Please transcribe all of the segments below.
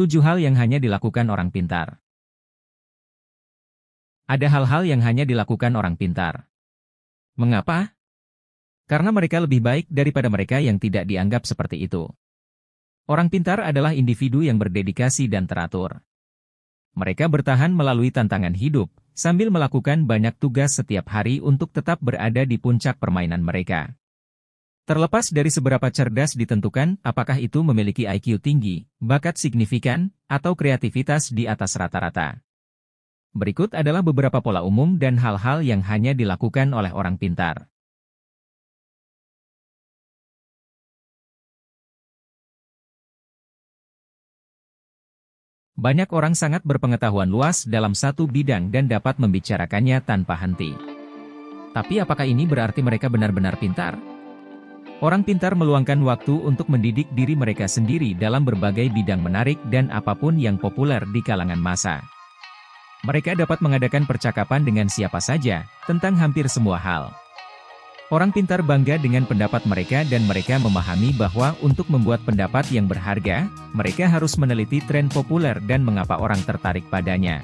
7 hal yang hanya dilakukan orang pintar. Ada hal-hal yang hanya dilakukan orang pintar. Mengapa? Karena mereka lebih baik daripada mereka yang tidak dianggap seperti itu. Orang pintar adalah individu yang berdedikasi dan teratur. Mereka bertahan melalui tantangan hidup, sambil melakukan banyak tugas setiap hari untuk tetap berada di puncak permainan mereka. Terlepas dari seberapa cerdas ditentukan, apakah itu memiliki IQ tinggi, bakat signifikan, atau kreativitas di atas rata-rata. Berikut adalah beberapa pola umum dan hal-hal yang hanya dilakukan oleh orang pintar. Banyak orang sangat berpengetahuan luas dalam satu bidang dan dapat membicarakannya tanpa henti. Tapi apakah ini berarti mereka benar-benar pintar? Orang pintar meluangkan waktu untuk mendidik diri mereka sendiri dalam berbagai bidang menarik dan apapun yang populer di kalangan massa. Mereka dapat mengadakan percakapan dengan siapa saja, tentang hampir semua hal. Orang pintar bangga dengan pendapat mereka dan mereka memahami bahwa untuk membuat pendapat yang berharga, mereka harus meneliti tren populer dan mengapa orang tertarik padanya.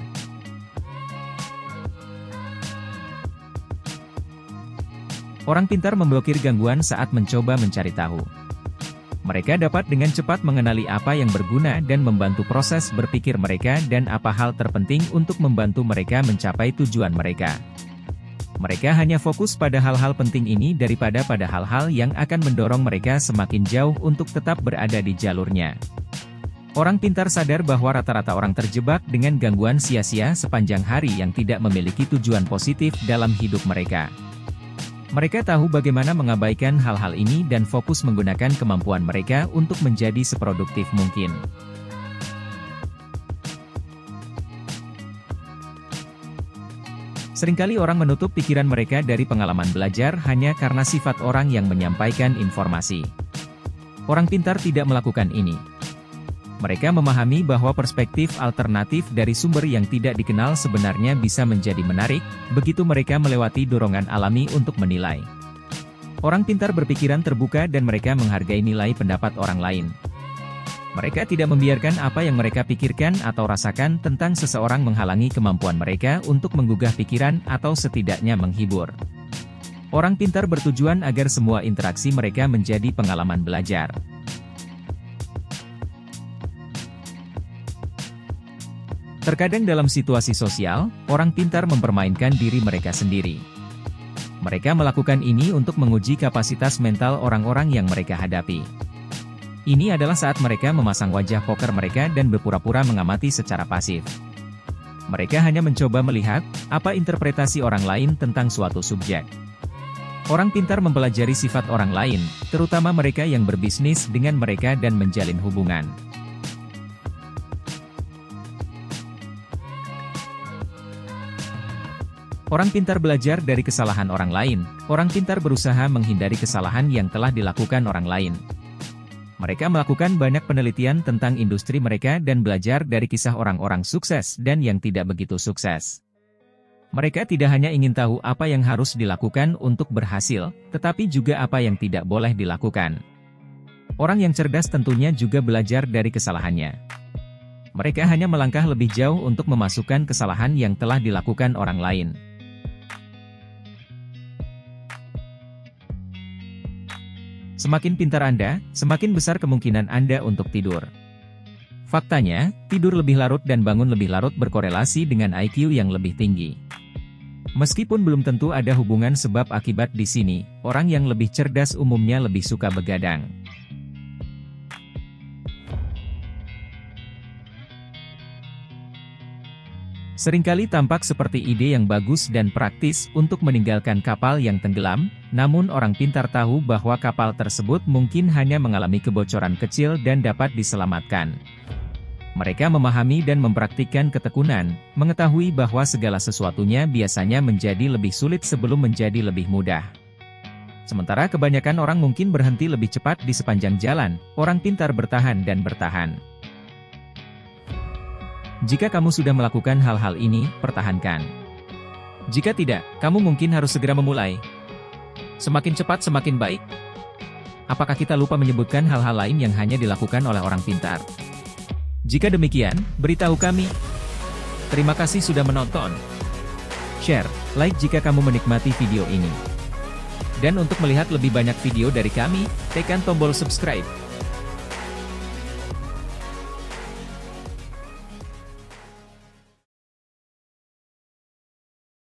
Orang pintar memblokir gangguan saat mencoba mencari tahu. Mereka dapat dengan cepat mengenali apa yang berguna dan membantu proses berpikir mereka dan apa hal terpenting untuk membantu mereka mencapai tujuan mereka. Mereka hanya fokus pada hal-hal penting ini daripada pada hal-hal yang akan mendorong mereka semakin jauh untuk tetap berada di jalurnya. Orang pintar sadar bahwa rata-rata orang terjebak dengan gangguan sia-sia sepanjang hari yang tidak memiliki tujuan positif dalam hidup mereka. Mereka tahu bagaimana mengabaikan hal-hal ini dan fokus menggunakan kemampuan mereka untuk menjadi seproduktif mungkin. Seringkali orang menutup pikiran mereka dari pengalaman belajar hanya karena sifat orang yang menyampaikan informasi. Orang pintar tidak melakukan ini. Mereka memahami bahwa perspektif alternatif dari sumber yang tidak dikenal sebenarnya bisa menjadi menarik, begitu mereka melewati dorongan alami untuk menilai. Orang pintar berpikiran terbuka dan mereka menghargai nilai pendapat orang lain. Mereka tidak membiarkan apa yang mereka pikirkan atau rasakan tentang seseorang menghalangi kemampuan mereka untuk menggugah pikiran atau setidaknya menghibur. Orang pintar bertujuan agar semua interaksi mereka menjadi pengalaman belajar. Terkadang dalam situasi sosial, orang pintar mempermainkan diri mereka sendiri. Mereka melakukan ini untuk menguji kapasitas mental orang-orang yang mereka hadapi. Ini adalah saat mereka memasang wajah poker mereka dan berpura-pura mengamati secara pasif. Mereka hanya mencoba melihat, apa interpretasi orang lain tentang suatu subjek. Orang pintar mempelajari sifat orang lain, terutama mereka yang berbisnis dengan mereka dan menjalin hubungan. Orang pintar belajar dari kesalahan orang lain. Orang pintar berusaha menghindari kesalahan yang telah dilakukan orang lain. Mereka melakukan banyak penelitian tentang industri mereka dan belajar dari kisah orang-orang sukses dan yang tidak begitu sukses. Mereka tidak hanya ingin tahu apa yang harus dilakukan untuk berhasil, tetapi juga apa yang tidak boleh dilakukan. Orang yang cerdas tentunya juga belajar dari kesalahannya. Mereka hanya melangkah lebih jauh untuk memasukkan kesalahan yang telah dilakukan orang lain. Semakin pintar Anda, semakin besar kemungkinan Anda untuk tidur. Faktanya, tidur lebih larut dan bangun lebih larut berkorelasi dengan IQ yang lebih tinggi. Meskipun belum tentu ada hubungan sebab akibat di sini, orang yang lebih cerdas umumnya lebih suka begadang. Seringkali tampak seperti ide yang bagus dan praktis untuk meninggalkan kapal yang tenggelam, namun orang pintar tahu bahwa kapal tersebut mungkin hanya mengalami kebocoran kecil dan dapat diselamatkan. Mereka memahami dan mempraktikkan ketekunan, mengetahui bahwa segala sesuatunya biasanya menjadi lebih sulit sebelum menjadi lebih mudah. Sementara kebanyakan orang mungkin berhenti lebih cepat di sepanjang jalan, orang pintar bertahan dan bertahan. Jika kamu sudah melakukan hal-hal ini, pertahankan. Jika tidak, kamu mungkin harus segera memulai. Semakin cepat semakin baik. Apakah kita lupa menyebutkan hal-hal lain yang hanya dilakukan oleh orang pintar? Jika demikian, beritahu kami. Terima kasih sudah menonton. Share, like jika kamu menikmati video ini. Dan untuk melihat lebih banyak video dari kami, tekan tombol subscribe.